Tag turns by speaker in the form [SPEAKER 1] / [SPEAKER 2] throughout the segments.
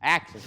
[SPEAKER 1] Action.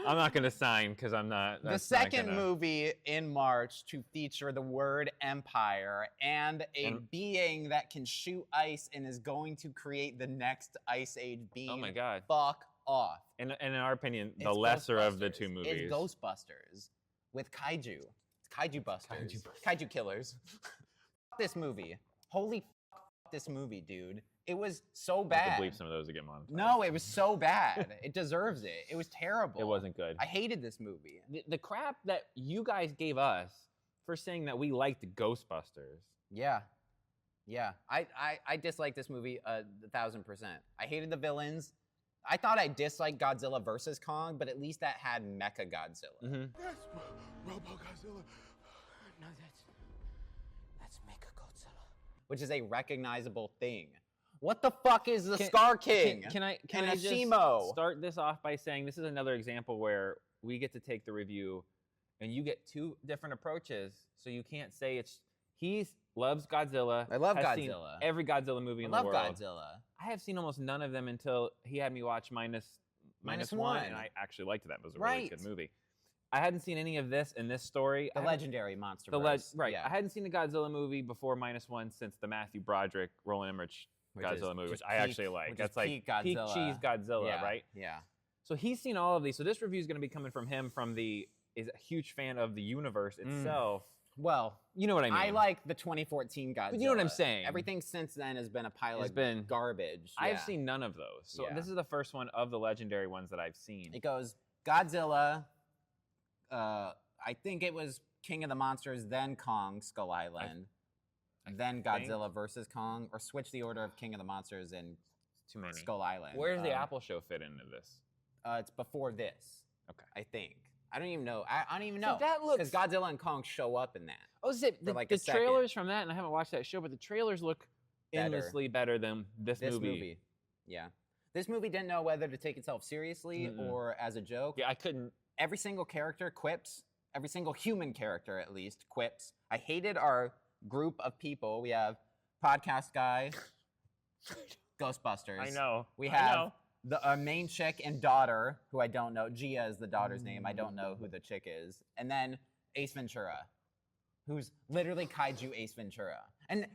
[SPEAKER 2] I'm not gonna sign because I'm not.
[SPEAKER 1] The second movie in March to feature the word empire and a being that can shoot ice and is going to create the next Ice Age being.
[SPEAKER 2] Oh my God.
[SPEAKER 1] Fuck off.
[SPEAKER 2] And in our opinion, the
[SPEAKER 1] It's
[SPEAKER 2] lesser of the two movies.
[SPEAKER 1] It's Ghostbusters with kaiju. It's Kaiju Busters. Kaiju Killers. Fuck this movie. Holy fuck this movie, dude. It was so bad.
[SPEAKER 2] I believe some of those get monetized.
[SPEAKER 1] No, it was so bad. It deserves it. It was terrible.
[SPEAKER 2] It wasn't good.
[SPEAKER 1] I hated this movie.
[SPEAKER 2] The crap that you guys gave us for saying that we liked Ghostbusters.
[SPEAKER 1] Yeah. Yeah. I disliked this movie 1,000%. I hated the villains. I thought I disliked Godzilla versus Kong, but at least that had Mecha Godzilla.
[SPEAKER 2] Mm-hmm.
[SPEAKER 3] That's Robo Godzilla.
[SPEAKER 1] No, that's Mecha Godzilla. Which is a recognizable thing. What the fuck is the Scar King?
[SPEAKER 2] Can I just start this off by saying this is another example where we get to take the review and you get two different approaches, so you can't say he loves Godzilla.
[SPEAKER 1] I love Godzilla.
[SPEAKER 2] Seen every Godzilla movie in the world.
[SPEAKER 1] I love Godzilla.
[SPEAKER 2] I have seen almost none of them until he had me watch minus one, and I actually liked that. It was a really good movie. I hadn't seen any of this in this story.
[SPEAKER 1] The legendary Monsterverse.
[SPEAKER 2] Right.
[SPEAKER 1] Yeah.
[SPEAKER 2] I hadn't seen the Godzilla movie before -1 since the Matthew Broderick, Roland Emmerich Godzilla movie, which I actually like. That's like peak cheese Godzilla, right?
[SPEAKER 1] Yeah.
[SPEAKER 2] So he's seen all of these. So this review is going to be coming from him is a huge fan of the universe itself.
[SPEAKER 1] Well,
[SPEAKER 2] you know what I mean.
[SPEAKER 1] I like the 2014 Godzilla.
[SPEAKER 2] But you know what I'm saying.
[SPEAKER 1] Everything since then has been a pile of garbage.
[SPEAKER 2] I've seen none of those. So this is the first one of the legendary ones that I've seen.
[SPEAKER 1] It goes Godzilla, I think it was King of the Monsters, then Kong, Skull Island, then Godzilla versus Kong, or switch the order of King of the Monsters and Skull Island.
[SPEAKER 2] Where does the Apple show fit into this?
[SPEAKER 1] It's before this.
[SPEAKER 2] Okay.
[SPEAKER 1] I think. I don't even know. I don't even know.
[SPEAKER 2] So that looks...
[SPEAKER 1] Because Godzilla and Kong show up in that.
[SPEAKER 2] Oh, is it? The trailers from that, and I haven't watched that show, but the trailers look endlessly better than this movie.
[SPEAKER 1] Yeah. This movie didn't know whether to take itself seriously or as a joke.
[SPEAKER 2] Yeah, I couldn't.
[SPEAKER 1] Every single character quips. Every single human character, at least, quips. I hated our group of people. We have Podcast Guy, Ghostbusters.
[SPEAKER 2] I know.
[SPEAKER 1] We have the main chick and daughter, who I don't know. Gia is the daughter's name. I don't know who the chick is. And then Ace Ventura, who's literally kaiju Ace Ventura. And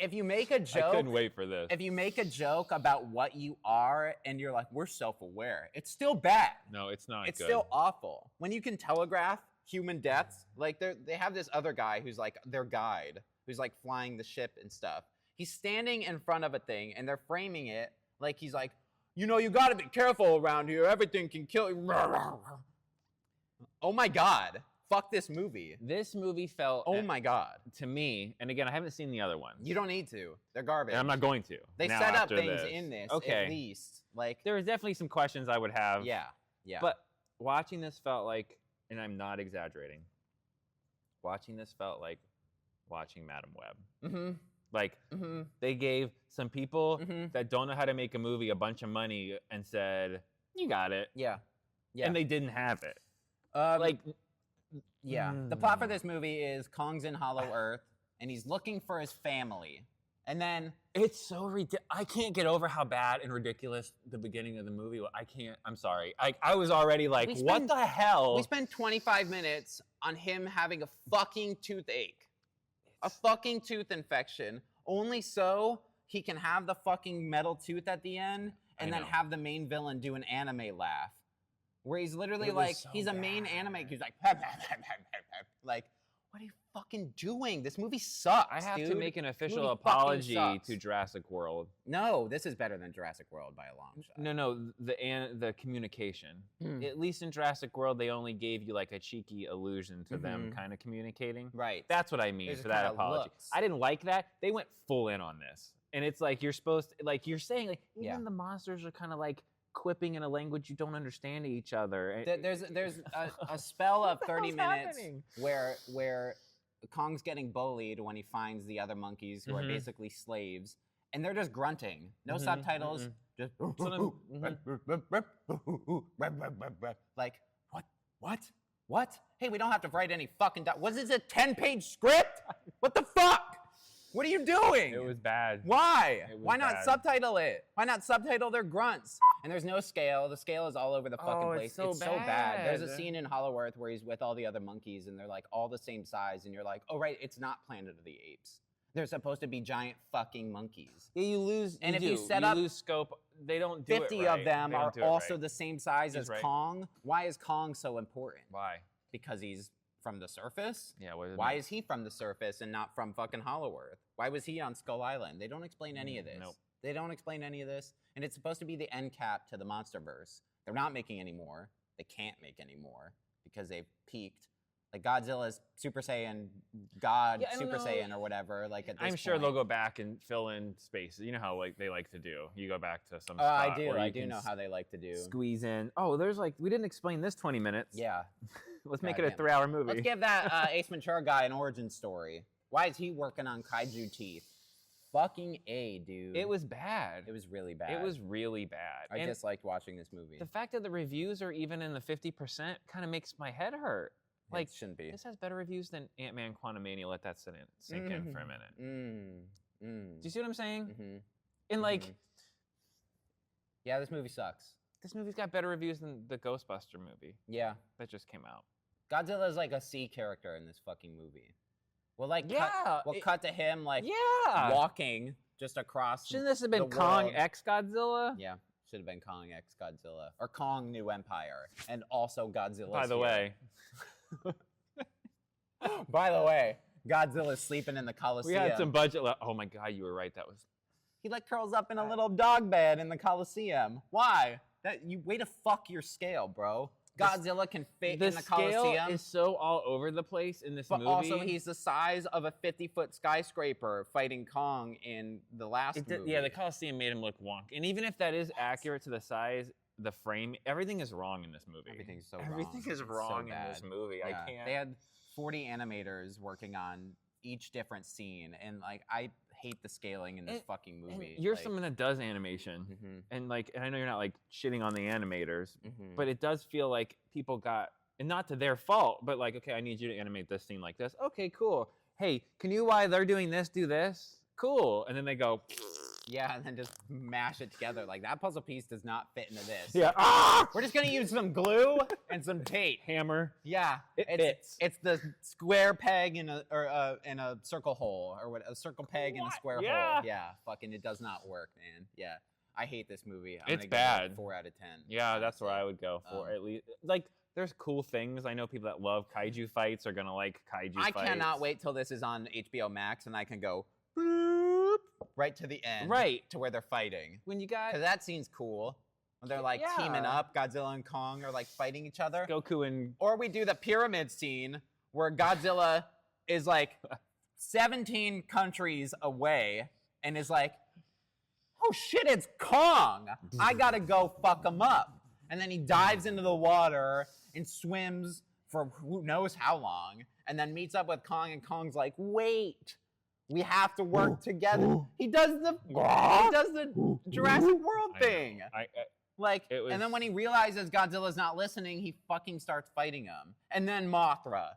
[SPEAKER 1] if you make a joke...
[SPEAKER 2] I couldn't wait for this.
[SPEAKER 1] If you make a joke about what you are and you're like, we're self-aware, it's still bad.
[SPEAKER 2] No, it's not
[SPEAKER 1] It's
[SPEAKER 2] good.
[SPEAKER 1] still awful. When you can telegraph human deaths, like they have this other guy who's like their guide, who's like flying the ship and stuff. He's standing in front of a thing and they're framing it like he's like, you know, you gotta be careful around here. Everything can kill you. Oh my God. Fuck this movie.
[SPEAKER 2] This movie felt...
[SPEAKER 1] Oh my God.
[SPEAKER 2] To me, and again, I haven't seen the other ones.
[SPEAKER 1] You don't need to. They're garbage.
[SPEAKER 2] And I'm not going to.
[SPEAKER 1] They set up things in this, at least. Like,
[SPEAKER 2] there was definitely some questions I would have.
[SPEAKER 1] Yeah.
[SPEAKER 2] But watching this felt like, and I'm not exaggerating, watching this felt like watching Madam Web.
[SPEAKER 1] Mm-hmm.
[SPEAKER 2] Like, they gave some people that don't know how to make a movie a bunch of money and said, you got it.
[SPEAKER 1] Yeah.
[SPEAKER 2] And they didn't have it.
[SPEAKER 1] The plot for this movie is Kong's in Hollow Earth, and he's looking for his family. And then...
[SPEAKER 2] It's so ridiculous. I can't get over how bad and ridiculous the beginning of the movie was. I can't. I'm sorry. I was already like, what the hell?
[SPEAKER 1] We spent 25 minutes on him having a fucking toothache. A fucking tooth infection. Only so he can have the fucking metal tooth at the end and then have the main villain do an anime laugh. Where he's literally like, he's a main anime. He's like, like, what are you fucking doing? This movie sucks.
[SPEAKER 2] I have to make an official apology to Jurassic World.
[SPEAKER 1] No, this is better than Jurassic World by a long shot.
[SPEAKER 2] No, the communication. At least in Jurassic World, they only gave you like a cheeky allusion to them kind of communicating.
[SPEAKER 1] Right.
[SPEAKER 2] That's what I mean for that apology. I didn't like that. They went full in on this. And it's like, you're supposed to, like, you're saying, like, even the monsters are kind of like quipping in a language you don't understand to each other.
[SPEAKER 1] There's a spell of 30 minutes where Kong's getting bullied when he finds the other monkeys who are basically slaves, and they're just grunting. No subtitles. Just like, what? Hey, we don't have to write any fucking... What is this, a 10-page script? What the fuck? What are you doing?
[SPEAKER 2] It was bad.
[SPEAKER 1] Why?
[SPEAKER 2] It was
[SPEAKER 1] Why not
[SPEAKER 2] bad.
[SPEAKER 1] subtitle it? Why not subtitle their grunts? And there's no scale. The scale is all over the fucking place.
[SPEAKER 2] It's so
[SPEAKER 1] bad. There's a
[SPEAKER 2] bad.
[SPEAKER 1] scene in Hollow Earth where he's with all the other monkeys and they're like all the same size and you're like, oh right, it's not Planet of the Apes. They're supposed to be giant fucking monkeys.
[SPEAKER 2] Yeah, you lose.
[SPEAKER 1] And
[SPEAKER 2] you
[SPEAKER 1] if
[SPEAKER 2] do.
[SPEAKER 1] you set
[SPEAKER 2] you
[SPEAKER 1] up
[SPEAKER 2] lose scope, they don't do
[SPEAKER 1] 50
[SPEAKER 2] it right.
[SPEAKER 1] of them
[SPEAKER 2] They don't
[SPEAKER 1] are
[SPEAKER 2] do it
[SPEAKER 1] also
[SPEAKER 2] right.
[SPEAKER 1] the same size
[SPEAKER 2] He's
[SPEAKER 1] as
[SPEAKER 2] right.
[SPEAKER 1] Kong. Why is Kong so important?
[SPEAKER 2] Why?
[SPEAKER 1] Because he's from the surface?
[SPEAKER 2] Yeah. What
[SPEAKER 1] Why is he from the surface and not from fucking Hollow Earth? Why was he on Skull Island? They don't explain any of this.
[SPEAKER 2] Nope.
[SPEAKER 1] They don't explain any of this. And it's supposed to be the end cap to the Monsterverse. They're not making any more. They can't make any more because they've peaked. Like Godzilla's Super Saiyan, God
[SPEAKER 2] Yeah, I don't
[SPEAKER 1] Super
[SPEAKER 2] know.
[SPEAKER 1] Saiyan or whatever. Like at this
[SPEAKER 2] I'm sure
[SPEAKER 1] point.
[SPEAKER 2] they'll go back and fill in spaces. You know how like they like to do. You go back to some.
[SPEAKER 1] I
[SPEAKER 2] spot
[SPEAKER 1] do.
[SPEAKER 2] where
[SPEAKER 1] I
[SPEAKER 2] you
[SPEAKER 1] do
[SPEAKER 2] can
[SPEAKER 1] know how they like to do.
[SPEAKER 2] squeeze in. Oh, there's like we didn't explain this 20 minutes.
[SPEAKER 1] Yeah.
[SPEAKER 2] Let's make it a
[SPEAKER 1] Goddamn.
[SPEAKER 2] 3-hour movie.
[SPEAKER 1] Let's give that Ace Ventura guy an origin story. Why is he working on kaiju teeth? Fucking A, dude.
[SPEAKER 2] It was bad.
[SPEAKER 1] It was really bad.
[SPEAKER 2] It was really bad.
[SPEAKER 1] I
[SPEAKER 2] And
[SPEAKER 1] disliked watching this movie.
[SPEAKER 2] the fact that the reviews are even in the 50% kind of makes my head hurt. Like
[SPEAKER 1] it shouldn't be.
[SPEAKER 2] this has better reviews than Ant-Man Quantumania. Let that sink in for a minute. Do you see what I'm saying?
[SPEAKER 1] Mm-hmm.
[SPEAKER 2] And like
[SPEAKER 1] Mhm. Yeah, this movie sucks.
[SPEAKER 2] this movie's got better reviews than the Ghostbuster movie
[SPEAKER 1] Yeah.
[SPEAKER 2] that just came out.
[SPEAKER 1] Godzilla's like a C character in this fucking movie. We'll like
[SPEAKER 2] Yeah,
[SPEAKER 1] we'll
[SPEAKER 2] it-
[SPEAKER 1] cut to him like
[SPEAKER 2] Yeah.
[SPEAKER 1] walking just across.
[SPEAKER 2] Shouldn't this have been
[SPEAKER 1] the
[SPEAKER 2] Kong
[SPEAKER 1] world.
[SPEAKER 2] X Godzilla?
[SPEAKER 1] Yeah, should have been Kong X Godzilla or Kong New Empire, and also Godzilla.
[SPEAKER 2] By the way,
[SPEAKER 1] By the way, Godzilla's sleeping in the
[SPEAKER 2] we
[SPEAKER 1] Coliseum.
[SPEAKER 2] had some budget left. Oh my God, you were right. That was
[SPEAKER 1] He like curls up in a little dog bed in the Coliseum. Why? That you way to fuck your scale, bro. Godzilla can fit in the
[SPEAKER 2] scale
[SPEAKER 1] Coliseum,
[SPEAKER 2] is so all over the place in this
[SPEAKER 1] but
[SPEAKER 2] movie.
[SPEAKER 1] also he's the size of a 50-foot skyscraper fighting Kong in the last movie.
[SPEAKER 2] Yeah, the Coliseum made him look wonk. And even if that is accurate to the size, the frame, everything is wrong in this movie.
[SPEAKER 1] Everything's so
[SPEAKER 2] Everything
[SPEAKER 1] wrong.
[SPEAKER 2] is
[SPEAKER 1] It's so
[SPEAKER 2] wrong in
[SPEAKER 1] bad.
[SPEAKER 2] this movie.
[SPEAKER 1] Yeah.
[SPEAKER 2] I can't.
[SPEAKER 1] They had 40 animators working on each different scene, and like I hate the scaling in this fucking
[SPEAKER 2] And
[SPEAKER 1] movie.
[SPEAKER 2] you're
[SPEAKER 1] like,
[SPEAKER 2] someone that does animation,
[SPEAKER 1] Mhm,
[SPEAKER 2] and like, and I know you're not like shitting on the animators,
[SPEAKER 1] mhm.
[SPEAKER 2] but it does feel like people got, and not to their fault, but like, okay, I need you to animate this scene like this. Okay, cool. Hey, can you, while they're doing this, do this? Cool. And then they go,
[SPEAKER 1] Yeah, and then just mash it together. Like that puzzle piece does not fit into this.
[SPEAKER 2] yeah, ah!
[SPEAKER 1] We're just gonna use some glue and some tape.
[SPEAKER 2] Hammer.
[SPEAKER 1] Yeah,
[SPEAKER 2] It
[SPEAKER 1] it's,
[SPEAKER 2] fits.
[SPEAKER 1] It's the square peg in a circle hole, or what? A circle peg in a
[SPEAKER 2] What?
[SPEAKER 1] square
[SPEAKER 2] Yeah.
[SPEAKER 1] hole. Yeah, fucking, it does not work, man. Yeah, I hate this movie. I'm
[SPEAKER 2] It's
[SPEAKER 1] gonna give it a
[SPEAKER 2] bad.
[SPEAKER 1] 4 out of 10.
[SPEAKER 2] Yeah, that's where
[SPEAKER 1] honestly.
[SPEAKER 2] I would go for
[SPEAKER 1] Um,
[SPEAKER 2] at least. Like, there's cool things. I know people that love kaiju fights are gonna like kaiju
[SPEAKER 1] I
[SPEAKER 2] fights.
[SPEAKER 1] cannot wait till this is on HBO Max and I can go boop, right to the end,
[SPEAKER 2] Right.
[SPEAKER 1] to where they're fighting.
[SPEAKER 2] When you got
[SPEAKER 1] Because that scene's cool. When they're like teaming
[SPEAKER 2] Yeah.
[SPEAKER 1] up, Godzilla and Kong are like fighting each other.
[SPEAKER 2] Goku and
[SPEAKER 1] Or we do the pyramid scene where Godzilla is like 17 countries away and is like, oh shit, it's Kong. I gotta go fuck him up. And then he dives into the water and swims for who knows how long, and then meets up with Kong, and Kong's like, wait, we have to work together. He does the Jurassic World
[SPEAKER 2] I know.
[SPEAKER 1] thing. Like,
[SPEAKER 2] It was-
[SPEAKER 1] and then when he realizes Godzilla's not listening, he fucking starts fighting him. And then Mothra.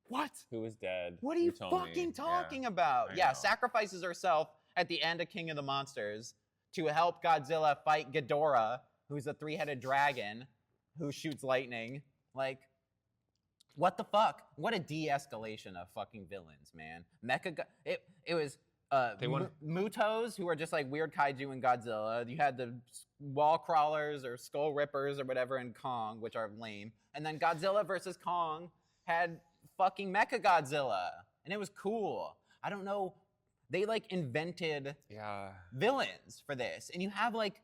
[SPEAKER 1] What?
[SPEAKER 2] who was dead?
[SPEAKER 1] What are you
[SPEAKER 2] told me.
[SPEAKER 1] fucking
[SPEAKER 2] Yeah.
[SPEAKER 1] talking about?
[SPEAKER 2] I
[SPEAKER 1] Yeah,
[SPEAKER 2] know.
[SPEAKER 1] sacrifices herself at the end of King of the Monsters to help Godzilla fight Ghidorah, who's a 3-headed dragon who shoots lightning. Like, what the fuck? What a de-escalation of fucking villains, man. It was
[SPEAKER 2] They wanna-
[SPEAKER 1] Mutos, who are just like weird kaiju in Godzilla. You had the wall crawlers or skull rippers or whatever in Kong, which are lame. And then Godzilla versus Kong had fucking Mechagodzilla, and it was cool. I don't know. They like invented
[SPEAKER 2] Yeah.
[SPEAKER 1] villains for this, and you have like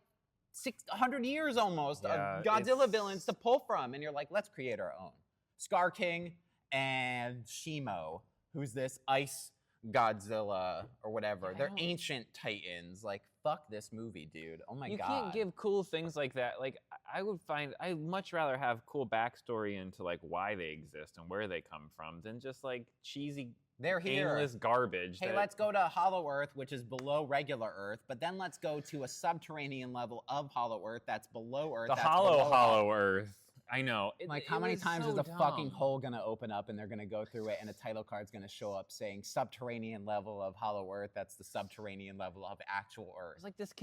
[SPEAKER 1] 600 years almost
[SPEAKER 2] Yeah,
[SPEAKER 1] of Godzilla
[SPEAKER 2] it's-
[SPEAKER 1] villains to pull from, and you're like, let's create our own. Scar King and Shimo, who's this ice Godzilla or whatever.
[SPEAKER 2] I
[SPEAKER 1] They're
[SPEAKER 2] don't-
[SPEAKER 1] ancient titans. Like, fuck this movie, dude. Oh my
[SPEAKER 2] You
[SPEAKER 1] god.
[SPEAKER 2] can't give cool things like that. Like, I'd much rather have cool backstory into like why they exist and where they come from than just like cheesy,
[SPEAKER 1] They're here.
[SPEAKER 2] aimless garbage.
[SPEAKER 1] Hey,
[SPEAKER 2] that-
[SPEAKER 1] let's go to Hollow Earth, which is below regular Earth, but then let's go to a subterranean level of Hollow Earth that's below Earth.
[SPEAKER 2] the
[SPEAKER 1] that's
[SPEAKER 2] hollow
[SPEAKER 1] below
[SPEAKER 2] Hollow Earth. I know.
[SPEAKER 1] Like, how many times is the fucking hole gonna open up and they're gonna go through it and a title card's gonna show up saying subterranean level of Hollow Earth, that's the subterranean level of actual Earth.
[SPEAKER 2] It's like this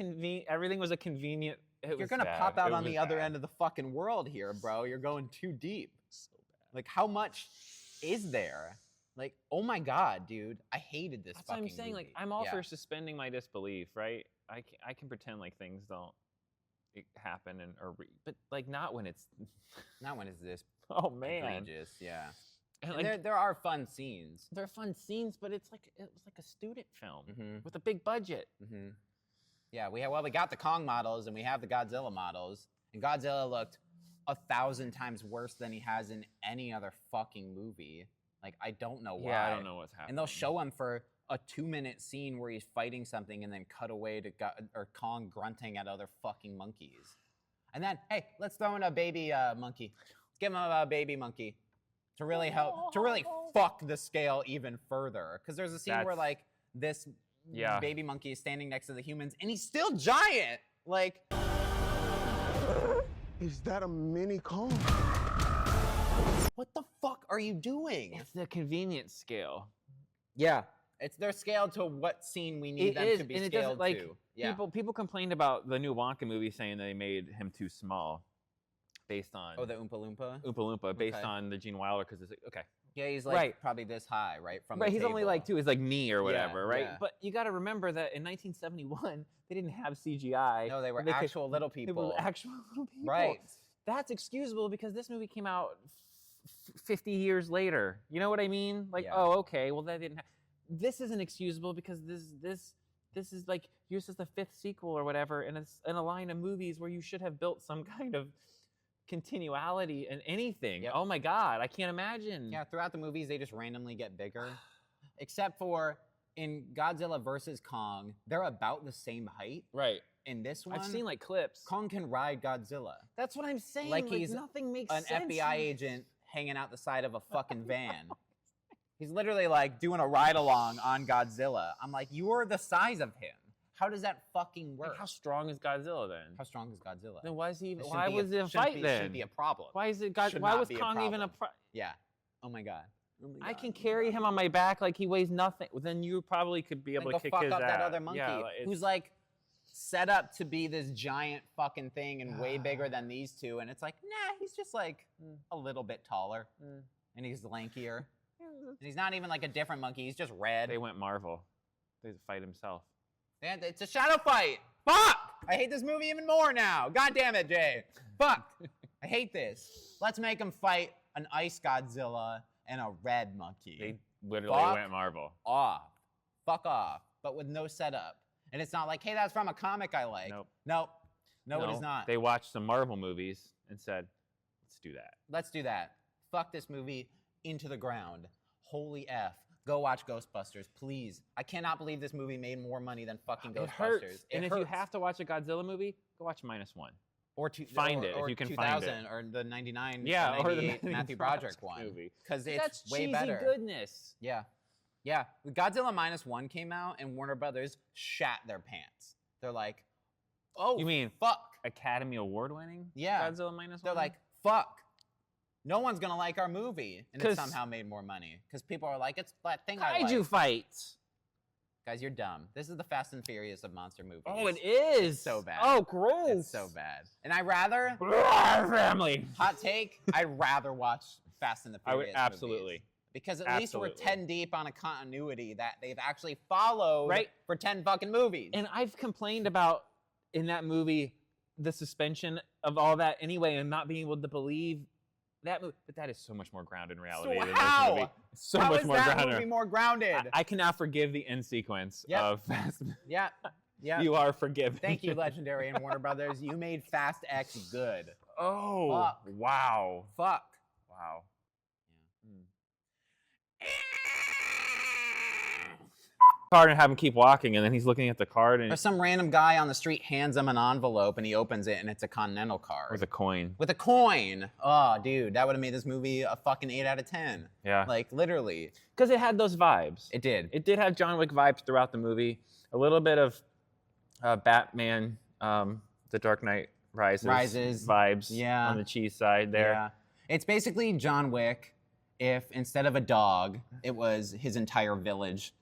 [SPEAKER 2] everything was a convenient.
[SPEAKER 1] You're gonna pop out on the other end of the fucking world here, bro. You're going too deep.
[SPEAKER 2] So bad.
[SPEAKER 1] Like, how much is there? Like, oh my god, dude. I hated this
[SPEAKER 2] That's
[SPEAKER 1] fucking
[SPEAKER 2] what I'm saying.
[SPEAKER 1] movie.
[SPEAKER 2] Like, I'm all for suspending my disbelief, right? I can pretend like things don't happen but like not when it's
[SPEAKER 1] Not when it's this
[SPEAKER 2] egregious,
[SPEAKER 1] yeah.
[SPEAKER 2] And
[SPEAKER 1] like, there are fun scenes.
[SPEAKER 2] There are fun scenes, but it was like a student film with a big budget.
[SPEAKER 1] Yeah, we got the Kong models and we have the Godzilla models, and Godzilla looked 1,000 times worse than he has in any other fucking movie. Like, I don't know why.
[SPEAKER 2] Yeah, I don't know what's happening.
[SPEAKER 1] And they'll show him for a 2-minute scene where he's fighting something and then cut away to Kong grunting at other fucking monkeys. And then, hey, let's throw in a baby monkey. Let's give him a baby monkey to really fuck the scale even further. Because there's a scene where, like, this baby monkey is standing next to the humans and he's still giant. Like,
[SPEAKER 3] Is that a mini Kong?
[SPEAKER 1] what the fuck are you doing?
[SPEAKER 2] It's the convenience scale.
[SPEAKER 1] Yeah. It's their scale to what scene we need them to be scaled to. Yeah.
[SPEAKER 2] People complained about the new Wonka movie saying they made him too small based on...
[SPEAKER 1] Oh, the Oompa Loompa?
[SPEAKER 2] Oompa Loompa, based on the Gene Wilder, because it's like, okay.
[SPEAKER 1] Yeah, he's like probably this high, right? From the
[SPEAKER 2] he's
[SPEAKER 1] table.
[SPEAKER 2] only like his like knee or whatever, right?
[SPEAKER 1] Yeah.
[SPEAKER 2] But you got to remember that in 1971, they didn't have CGI.
[SPEAKER 1] No, they were actual little people.
[SPEAKER 2] They were actual little people.
[SPEAKER 1] Right.
[SPEAKER 2] That's excusable because this movie came out 50 years later. You know what I mean? Like, oh, okay, well, that didn't this isn't excusable because this is like yours is the 5th sequel or whatever, and it's in a line of movies where you should have built some kind of continuality in anything. Oh my god, I can't imagine.
[SPEAKER 1] Yeah, throughout the movies they just randomly get bigger. Except for in Godzilla versus Kong, they're about the same height.
[SPEAKER 2] Right.
[SPEAKER 1] In this one,
[SPEAKER 2] I've seen like clips.
[SPEAKER 1] Kong can ride Godzilla.
[SPEAKER 2] That's what I'm saying.
[SPEAKER 1] Like he's
[SPEAKER 2] nothing makes
[SPEAKER 1] an
[SPEAKER 2] sense.
[SPEAKER 1] FBI agent hanging out the side of a fucking van. He's literally like doing a ride along on Godzilla. I'm like, you're the size of him. How does that fucking work?
[SPEAKER 2] Like, how strong is Godzilla then?
[SPEAKER 1] How strong is Godzilla?
[SPEAKER 2] Then why is he? Why was it a fight then?
[SPEAKER 1] Shouldn't be a problem.
[SPEAKER 2] Why is it? Why was Kong even a?
[SPEAKER 1] Yeah. Oh my god.
[SPEAKER 2] I can carry him on my back like he weighs nothing. Well, then you probably could be able to kick his ass.
[SPEAKER 1] That other monkey who's like set up to be this giant fucking thing and way bigger than these two, and it's like, nah, he's just like a little bit taller, and he's lankier. And he's not even like a different monkey. He's just red.
[SPEAKER 2] They went Marvel. They fight himself.
[SPEAKER 1] And it's a shadow fight. Fuck! I hate this movie even more now. God damn it, Jay. Fuck. I hate this. Let's make him fight an ice Godzilla and a red monkey.
[SPEAKER 2] They literally went Marvel.
[SPEAKER 1] Fuck off. But with no setup. And it's not like, hey, that's from a comic I like. Nope. No, it is not.
[SPEAKER 2] They watched some Marvel movies and said, let's do that.
[SPEAKER 1] Let's do that. Fuck this movie into the ground. Holy F. Go watch Ghostbusters, please. I cannot believe this movie made more money than fucking Ghostbusters.
[SPEAKER 2] It hurts. And if you have to watch a Godzilla movie, go watch -1.
[SPEAKER 1] Or
[SPEAKER 2] find it if you can find it.
[SPEAKER 1] Or the 99,
[SPEAKER 2] yeah, or the
[SPEAKER 1] Matthew Broderick one. Because it's way better.
[SPEAKER 2] That's cheesy goodness.
[SPEAKER 1] Yeah. Yeah. Godzilla -1 came out and Warner Brothers shat their pants. They're like, oh,
[SPEAKER 2] you mean
[SPEAKER 1] fuck.
[SPEAKER 2] Academy Award winning?
[SPEAKER 1] Yeah.
[SPEAKER 2] Godzilla -1?
[SPEAKER 1] They're like, fuck. No one's gonna like our movie, and it somehow made more money because people are like, "It's that thing I like."
[SPEAKER 2] Kaiju fights.
[SPEAKER 1] Guys, you're dumb. This is the Fast and Furious of monster movies.
[SPEAKER 2] Oh, it is.
[SPEAKER 1] It's so bad.
[SPEAKER 2] Oh, gross.
[SPEAKER 1] It's so bad. And I rather
[SPEAKER 2] family.
[SPEAKER 1] Hot take. I'd rather watch Fast and the Furious.
[SPEAKER 2] I would absolutely.
[SPEAKER 1] Movies because at least we're 10 deep on a continuity that they've actually followed for 10 fucking movies.
[SPEAKER 2] And I've complained about in that movie the suspension of all that anyway, and not being able to believe. That movie, but that is so much more grounded in reality than this movie. So
[SPEAKER 1] how
[SPEAKER 2] much
[SPEAKER 1] is
[SPEAKER 2] more
[SPEAKER 1] that
[SPEAKER 2] grounded.
[SPEAKER 1] movie more grounded?
[SPEAKER 2] I cannot forgive the end sequence of Fast.
[SPEAKER 1] Yeah.
[SPEAKER 2] You are forgiven.
[SPEAKER 1] Thank you, Legendary and Warner Brothers. You made Fast X good.
[SPEAKER 2] Oh,
[SPEAKER 1] fuck.
[SPEAKER 2] Wow.
[SPEAKER 1] Fuck.
[SPEAKER 2] Wow. Yeah. Card and have him keep walking, and then he's looking at the card, and
[SPEAKER 1] or some random guy on the street hands him an envelope, and he opens it, and it's a Continental card
[SPEAKER 2] with a coin.
[SPEAKER 1] With a coin. Oh, dude, that would have made this movie a fucking 8 out of 10.
[SPEAKER 2] Yeah,
[SPEAKER 1] like literally,
[SPEAKER 2] because it had those vibes.
[SPEAKER 1] It did.
[SPEAKER 2] It did have John Wick vibes throughout the movie. A little bit of Batman, The Dark Knight rises vibes on the cheese side there.
[SPEAKER 1] Yeah. It's basically John Wick if instead of a dog, it was his entire village